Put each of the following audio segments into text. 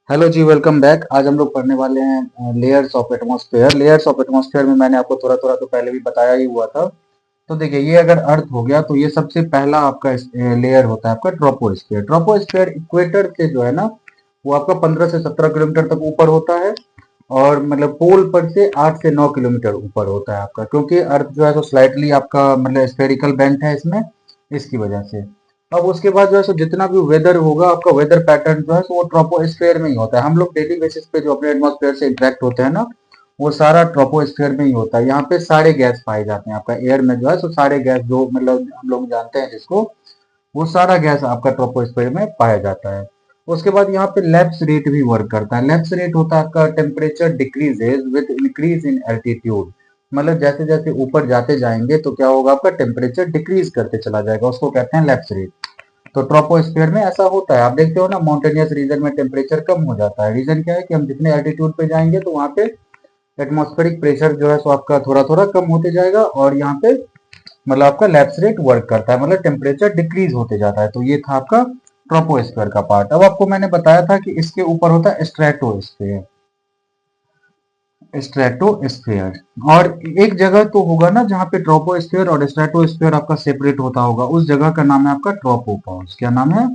Hello जी, welcome back. आज हम लोग पढ़ने वाले हैं layers of atmosphere. Layers of atmosphere में मैंने आपको थोड़ा थोड़ा तो पहले भी बताया ही हुआ था। तो देखिए, ये अगर अर्थ हो गया तो ये सबसे पहला आपका लेयर होता है आपका ट्रोपोस्फेयर। ट्रोपोस्फेयर इक्वेटर से जो है ना, वो आपका 15 से 17 किलोमीटर तक ऊपर होता है। और मतलब पोल पर से 8 से 9 किलोमीटर ऊपर होता है आपका, क्योंकि अर्थ जो है तो स्लाइटली आपका मतलब स्फेरिकल बेंट है इसमें, इसकी वजह से। अब उसके बाद जो है सो जितना भी वेदर होगा आपका, वेदर पैटर्न जो है सो वो ट्रोपोस्फेयर में ही होता है। हम लोग डेली बेसिस पे जो अपने एटमॉस्फेयर से इंटरेक्ट होते हैं ना, वो सारा ट्रोपोस्फेयर में ही होता है। यहाँ पे सारे गैस पाए जाते हैं आपका एयर में जो है सो सारे गैस जो मतलब हम लोग जानते हैं जिसको, वो सारा गैस आपका ट्रोपोस्फेयर में पाया जाता है। उसके बाद यहाँ पे लैप्स रेट भी वर्क करता है। लैप्स रेट होता है आपका temperature decreases with increase in altitude. मतलब जैसे जैसे ऊपर जाते जाएंगे तो क्या होगा, आपका टेम्परेचर डिक्रीज करते चला जाएगा, उसको कहते हैं लैप्स रेट। तो ट्रोपोस्फेयर में ऐसा होता है। आप देखते हो ना, माउंटेनियस रीजन में टेम्परेचर कम हो जाता है। रीजन क्या है कि हम जितने एल्टीट्यूड पे जाएंगे तो वहाँ पे एटमॉस्फेरिक प्रेशर जो है सो आपका थोड़ा थोड़ा कम होते जाएगा, और यहाँ पे मतलब आपका लैप्स रेट वर्क करता है, मतलब टेम्परेचर डिक्रीज होते जाता है। तो ये था आपका ट्रोपोस्फेयर का पार्ट। अब आपको मैंने बताया था कि इसके ऊपर होता है स्ट्रेटोस्फेयर। स्ट्रेटोस्फेयर और एक जगह तो होगा ना जहाँ पे ट्रोपोस्फेयर और स्ट्रेटोस्फेयर आपका सेपरेट होता होगा, उस जगह का नाम है आपका ट्रोपोपाउस। क्या नाम है?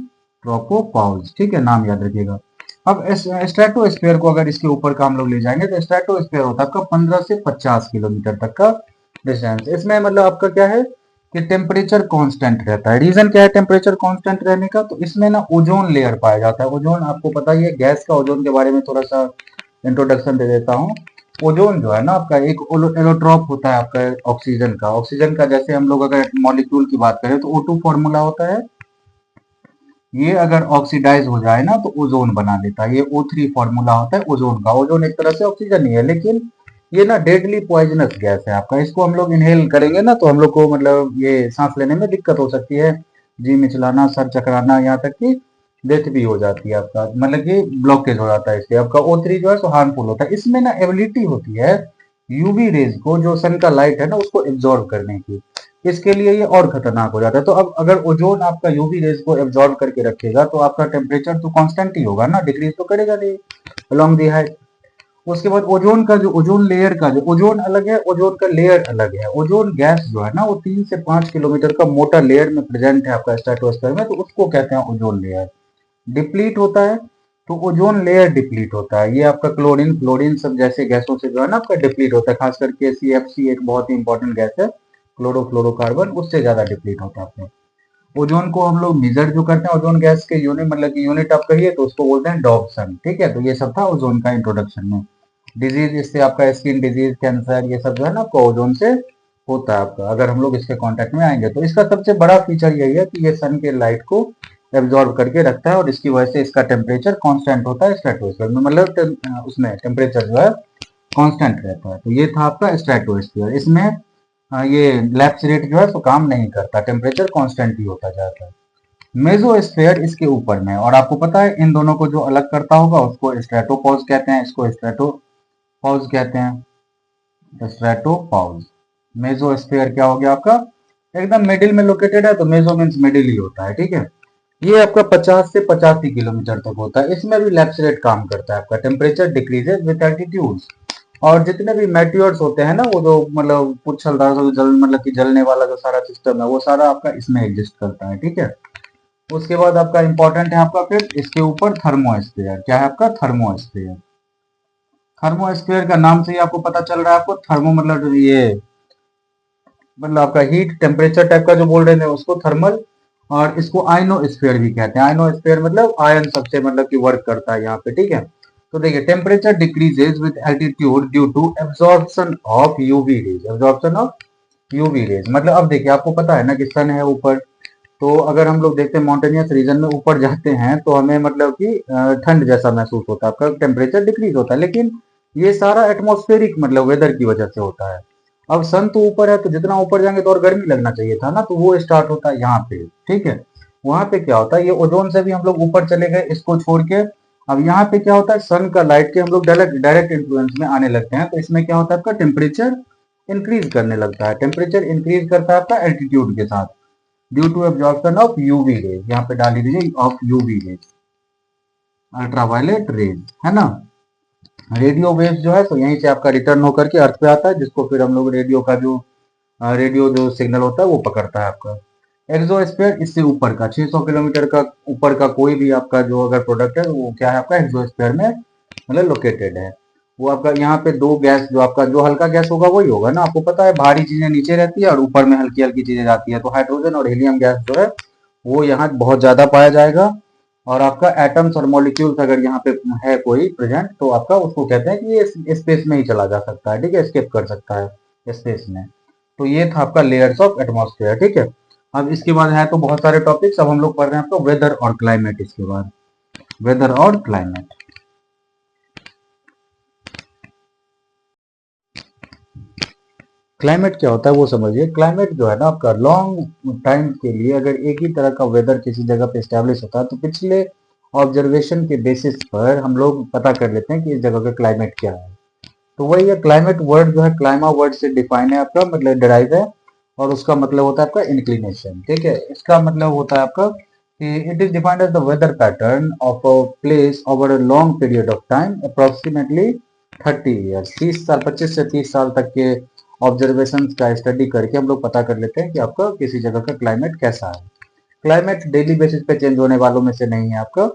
ट्रोपोपाउस। ठीक है, नाम याद रखिएगा। अब स्ट्रेटोस्फेयर को अगर इसके ऊपर का हम लोग ले जाएंगे तो स्ट्रेटोस्फेयर होता है आपका 15 से 50 किलोमीटर तक का डिस्टेंस। इसमें मतलब आपका क्या है कि टेम्परेचर कांस्टेंट रहता है। रीजन क्या है टेम्परेचर कांस्टेंट रहने का? तो इसमें ना ओजोन लेयर पाया जाता है। ओजोन आपको पता ही है, गैस का ओजोन के बारे में थोड़ा सा इंट्रोडक्शन दे देता हूँ। ओजोन जो है ना आपका एक एलोट्रॉप होता है आपका ऑक्सीजन का। ऑक्सीजन का जैसे हम लोग अगर मॉलिक्यूल की बात करें तो O2 फॉर्मूला होता है। ये अगर ऑक्सीडाइज हो जाए ना तो ओजोन बना देता है। ये O3 फॉर्मूला होता है ओजोन का। ओजोन एक तरह से ऑक्सीजन ही है, लेकिन ये ना डेडली पॉइजनस गैस है आपका। इसको हम लोग इनहेल करेंगे ना तो हम लोग को मतलब ये सांस लेने में दिक्कत हो सकती है, जी मिचलाना, सर चकराना, यहाँ तक कि डेथ भी हो जाती है आपका, मतलब कि ब्लॉकेज हो जाता है इससे। आपका O3 जो है सो हार्मफुल होता है। इसमें ना एबिलिटी होती है यूवी रेज को, जो सन का लाइट है ना उसको एब्जॉर्ब करने की। इसके लिए ये और खतरनाक हो जाता है। तो अब अगर ओजोन आपका यूवी रेज को एब्जॉर्ब करके रखेगा तो आपका टेम्परेचर तो कांस्टेंट ही होगा ना, डिक्रीज तो करेगा नहीं अलोंग दी हाइट। उसके बाद ओजोन का जो ओजोन लेयर का जो ओजोन अलग है, ओजोन का लेयर अलग है। ओजोन गैस जो है ना वो 3 से 5 किलोमीटर का मोटा लेयर में प्रेजेंट है आपका स्ट्रेटोस्फेयर में, तो उसको कहते हैं ओजोन लेयर। डिप्लीट होता है तो ओजोन लेयर डिप्लीट होता है। ये आपका क्लोरीन फ्लोरीन सब जैसे गैसों से जो है ना आपका डिप्लीट होता है। खास करके CFC एक बहुत ही इंपॉर्टेंट गैस है, क्लोरोफ्लोरोकार्बन, उससे ज्यादा डिप्लीट होता है आपका। ओजोन को हम लोग मेजर जो करते हैं ओजोन गैस के यूनिट, मतलब कि यूनिट आप कहिए तो उसको बोलते हैं डॉप्सन। ठीक है, तो ये सब था ओजोन का इंट्रोडक्शन में। डिजीज, इससे आपका स्किन डिजीज, कैंसर, ये सब जो है ना आपका ओजोन से होता है आपका, अगर हम लोग इसके कांटेक्ट में आएंगे तो। इसका सबसे बड़ा फीचर यही है कि ये सन के लाइट को एब्जॉर्ब करके रखता है, और इसकी वजह से इसका टेम्परेचर कांस्टेंट होता है स्ट्रेटोस्फीयर में, मतलब उसमें टेम्परेचर जो है कांस्टेंट रहता है। तो ये था आपका स्ट्रेटोस्फीयर। इसमें ये लैप्स रेट जो है तो काम नहीं करता, टेम्परेचर कांस्टेंट ही होता जाता है। मेसोस्फेयर इसके ऊपर में, और आपको पता है इन दोनों को जो अलग करता होगा उसको स्ट्रेटोपॉज कहते हैं, इसको स्ट्रेटोपॉज कहते हैं। स्ट्रेटोपॉज। मेसोस्फेयर क्या हो गया आपका, एकदम मिडिल में लोकेटेड है, तो मेसो मीन्स मिडिल ही होता है। ठीक है, ये आपका 50 से 85 किलोमीटर तक होता है। इसमें भी लैप्स रेट काम करता है आपका। Temperature decreases with altitude. और जितने भी मेट्योर्स होते हैं ना, वो जो मतलब पुच्छलदार जो जल मतलब कि जलने वाला जो सारा सिस्टम है, वो सारा आपका इसमें एग्जिस्ट करता है। ठीक है, उसके बाद आपका इंपॉर्टेंट है आपका फिर इसके ऊपर थर्मोस्फेयर। क्या है आपका? थर्मोस्फेयर। थर्मोस्फेयर का नाम से ही आपको पता चल रहा है, आपको थर्मो मतलब ये मतलब आपका हीट टेम्परेचर टाइप का जो बोल रहे थे उसको थर्मल। और इसको आयनोस्फेयर भी कहते हैं। आयनोस्फेयर मतलब आयन सबसे मतलब कि वर्क करता है यहाँ पे। ठीक है, तो देखिए temperature decreases with altitude due to absorption of UV rays. Absorption of UV rays मतलब, अब देखिए आपको पता है ना कि सन है ऊपर, तो अगर हम लोग देखते हैं माउंटेनियस रीजन में ऊपर जाते हैं तो हमें मतलब कि ठंड जैसा महसूस होता है, आपका टेम्परेचर डिक्रीज होता है। लेकिन ये सारा एटमॉस्फेरिक मतलब वेदर की वजह से होता है। अब सन तो ऊपर है तो जितना ऊपर जाएंगे तो और गर्मी लगना चाहिए था ना, तो वो स्टार्ट होता है यहाँ पे। ठीक है, वहां पे क्या होता है, ये ओजोन से भी हम लोग ऊपर चले गए इसको छोड़ के। अब यहाँ पे क्या होता है, सन का लाइट के हम लोग डायरेक्ट डायरेक्ट इन्फ्लुएंस में आने लगते हैं, तो इसमें क्या होता है आपका टेम्परेचर इंक्रीज करने लगता है। टेम्परेचर इंक्रीज करता है आपका एल्टीट्यूड के साथ, due to absorption of UV rays. यहाँ पे डाल दीजिए of UV rays. Ultraviolet rays, है ना। रेडियो वेव जो है तो यहीं से आपका रिटर्न होकर के अर्थ पे आता है, जिसको फिर हम लोग रेडियो का जो रेडियो जो सिग्नल होता है वो पकड़ता है आपका। एक्सोस्फीयर इससे ऊपर का 600 किलोमीटर का ऊपर का कोई भी आपका जो अगर प्रोडक्ट है वो क्या है आपका एक्सोस्फीयर में मतलब लोकेटेड है। वो आपका यहाँ पे दो गैस जो आपका जो हल्का गैस होगा वही होगा ना, आपको पता है भारी चीजें नीचे रहती है और ऊपर में हल्की हल्की चीजें जाती है, तो हाइड्रोजन और हीलियम गैस जो है वो यहाँ बहुत ज्यादा पाया जाएगा। और आपका एटम्स और मॉलिक्यूल्स अगर यहाँ पे है कोई प्रेजेंट तो आपका उसको कहते हैं कि ये स्पेस में ही चला जा सकता है, ठीक है, स्केप कर सकता है स्पेस में। तो ये था आपका लेयर्स ऑफ एटमॉस्फेयर, ठीक है। अब इसके बाद है तो बहुत सारे टॉपिक्स, अब हम लोग पढ़ रहे हैं आपका वेदर और क्लाइमेट। इसके बाद वेदर और क्लाइमेट। क्लाइमेट क्या होता है वो समझिए। क्लाइमेट जो है ना आपका लॉन्ग टाइम के लिए अगर एक ही तरह का वेदर किसी जगह पे स्टैब्लिश होता है तो पिछले ऑब्जर्वेशन के बेसिस पर हम लोग पता कर लेते हैं कि इस जगह का क्लाइमेट क्या है। तो वही है क्लाइमेट वर्ड जो है क्लाइमा वर्ड से डिफाइन है आपका, मतलब डिराइव है, और उसका मतलब होता है आपका इंक्लिनेशन, ठीक है। इसका मतलब होता है आपका कि it is defined as the weather pattern of a place over a long period of time approximately 30 years. 30 साल, 25 से 30 साल तक के ऑब्जर्वेशन का स्टडी करके हम लोग पता कर लेते हैं कि आपका किसी जगह का क्लाइमेट कैसा है। क्लाइमेट डेली बेसिस पे चेंज होने वालों में से नहीं है आपका,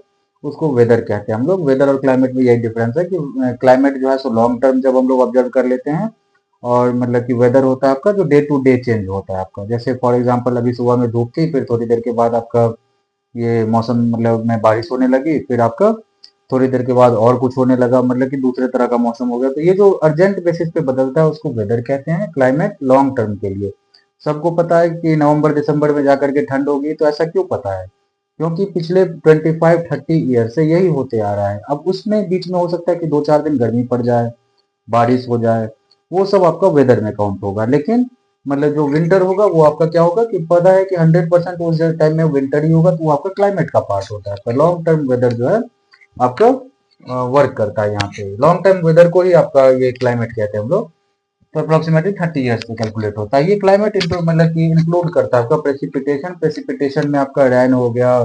उसको वेदर कहते हैं हम लोग। वेदर और क्लाइमेट में यही डिफरेंस है कि क्लाइमेट जो है सो लॉन्ग टर्म जब हम लोग ऑब्जर्व कर लेते हैं, और मतलब कि वेदर होता है आपका जो डे टू डे चेंज होता है आपका। जैसे फॉर एग्जांपल अभी सुबह में धूप थी, फिर थोड़ी देर के बाद आपका ये मौसम मतलब में बारिश होने लगी, फिर आपका थोड़ी देर के बाद और कुछ होने लगा, मतलब कि दूसरे तरह का मौसम हो गया। तो ये जो अर्जेंट बेसिस पे बदलता है उसको वेदर कहते हैं। क्लाइमेट लॉन्ग टर्म के लिए सबको पता है कि नवंबर दिसंबर में जाकर के ठंड होगी, तो ऐसा क्यों पता है? क्योंकि पिछले 25-30 ईयर से यही होते आ रहा है। अब उसमें बीच में हो सकता है कि 2-4 दिन गर्मी पड़ जाए, बारिश हो जाए, वो सब आपका वेदर में काउंट होगा। लेकिन मतलब जो विंटर होगा वो आपका क्या होगा कि पता है कि 100% उस टाइम में विंटर ही होगा, तो वो आपका क्लाइमेट का पार्ट होता है। तो लॉन्ग टर्म वेदर जो है आपका वर्क करता है यहाँ पे। लॉन्ग टर्म वेदर को ही आपका ये क्लाइमेट कहते हैं हम लोग। तो अप्रोक्सीमेटली 30 ईयर्स पे कैलकुलेट होता है ये क्लाइमेट। मतलब कि इंक्लूड करता है आपका प्रेसिपिटेशन। प्रेसिपिटेशन में आपका रेन हो गया,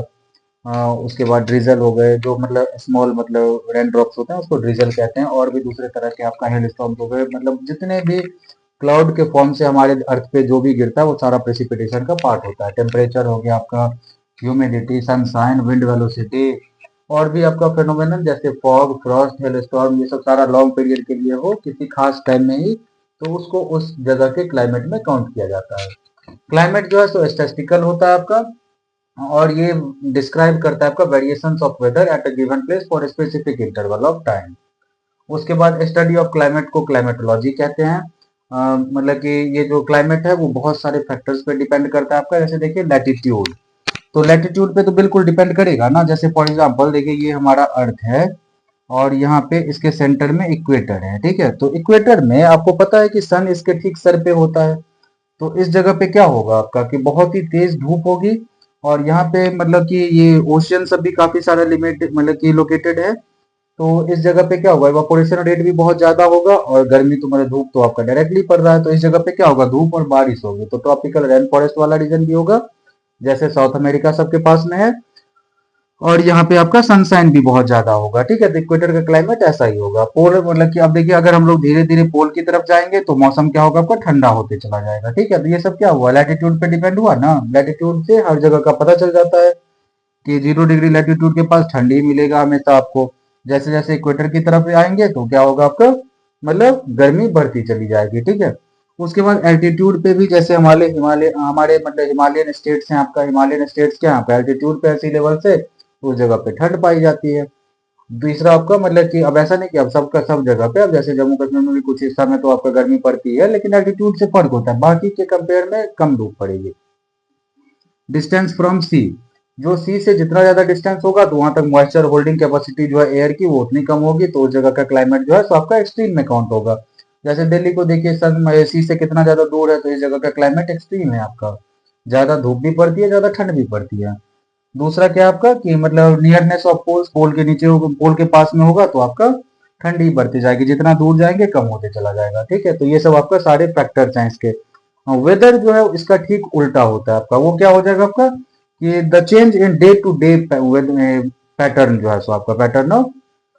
उसके बाद ड्रिजल हो गए, जो मतलब स्मॉल मतलब रेन ड्रॉप्स होते हैं उसको ड्रिजल कहते हैं। और भी दूसरे तरह के आपका हेल स्टॉर्म्स हो गए, मतलब जितने भी क्लाउड के फॉर्म से हमारे अर्थ पे जो भी गिरता है वो सारा प्रेसिपिटेशन का पार्ट होता है। टेम्परेचर हो गया आपका, ह्यूमिडिटी, सनशाइन, विंड वेलोसिटी, और भी आपका फेनोमेनन जैसे फॉग, फ्रॉस्ट, हेल स्टॉर्म, ये सब सारा लॉन्ग पीरियड के लिए हो किसी खास टाइम में ही, तो उसको उस जगह के क्लाइमेट में काउंट किया जाता है। क्लाइमेट जो है सो स्टैटिस्टिकल होता है आपका, और ये डिस्क्राइब करता है आपका variations of weather at a given place for specific interval of time. उसके बाद स्टडी ऑफ क्लाइमेट को क्लाइमेटोलॉजी कहते हैं। मतलब कि ये जो क्लाइमेट है वो बहुत सारे फैक्टर्स पे डिपेंड करता है आपका। जैसे देखिए लैटिट्यूड, तो लैटिट्यूड पे तो बिल्कुल डिपेंड करेगा ना। जैसे फॉर एग्जांपल देखिए ये हमारा अर्थ है और यहाँ पे इसके सेंटर में इक्वेटर है, ठीक है। तो इक्वेटर में आपको पता है कि सन इसके ठीक सर पे होता है। तो इस जगह पे क्या होगा आपका कि बहुत ही तेज धूप होगी, और यहाँ पे मतलब कि ये ओशियन सब भी काफी सारा लिमिट मतलब कि लोकेटेड है। तो इस जगह पे क्या होगा, इवापोरेशन रेट भी बहुत ज्यादा होगा, और गर्मी तो मतलब धूप तो आपका डायरेक्टली पड़ रहा है, तो इस जगह पे क्या होगा, धूप और बारिश होगी। तो ट्रॉपिकल रेन फॉरेस्ट वाला रीजन भी होगा, जैसे साउथ अमेरिका सबके पास में है। और यहाँ पे आपका सनशाइन भी बहुत ज्यादा होगा, ठीक है। तो इक्वेटर का क्लाइमेट ऐसा ही होगा। पोल मतलब कि अब देखिए अगर हम लोग धीरे धीरे पोल की तरफ जाएंगे तो मौसम क्या होगा आपका, ठंडा होते चला जाएगा, ठीक है। तो ये सब क्या हुआ, लैटिट्यूड पे डिपेंड हुआ ना। लैटिट्यूड से हर जगह का पता चल जाता है कि 0 डिग्री लैटिट्यूड के पास ठंड ही मिलेगा हमेशा आपको। जैसे जैसे इक्वेटर की तरफ आएंगे तो क्या होगा आपका, मतलब गर्मी बढ़ती चली जाएगी, ठीक है। उसके बाद एल्टीट्यूड पे भी, जैसे हमारे हिमालय हमारे मतलब हिमालयन स्टेट्स हैं आपका, हिमालयन स्टेट्स क्या है एल्टीट्यूड पे सी लेवल से उस जगह पे ठंड पाई जाती है। दूसरा आपका मतलब कि अब ऐसा नहीं कि अब सबका सब जगह पे, अब जैसे जम्मू कश्मीर में भी कुछ हिस्सा में तो आपका गर्मी पड़ती है, लेकिन एल्टीट्यूड से फर्क होता है, बाकी के कंपेयर में कम धूप पड़ेगी। डिस्टेंस फ्रॉम सी, जो सी से जितना ज्यादा डिस्टेंस होगा तो वहां तक मॉइस्चर होल्डिंग कैपेसिटी जो है एयर की वो उतनी कम होगी, तो उस जगह का क्लाइमेट जो है तो आपका एक्सट्रीम में काउंट होगा। जैसे दिल्ली को देखिए, सन सी से कितना ज्यादा दूर है, तो इस जगह का क्लाइमेट एक्सट्रीम है आपका। ज्यादा धूप भी पड़ती है, ज्यादा ठंड भी पड़ती है। दूसरा क्या आपका कि मतलब नियरनेस ऑफ पोल्स, पोल के नीचे होगा, पोल के पास में होगा तो आपका ठंडी बढ़ती जाएगी, जितना दूर जाएंगे कम होते चला जाएगा, ठीक है। तो ये सब आपका सारे फैक्टर्स हैं इसके। वेदर जो है इसका ठीक उल्टा होता है आपका। वो क्या हो जाएगा आपका कि the change in day to day pattern जो है सो आपका पैटर्न ऑफ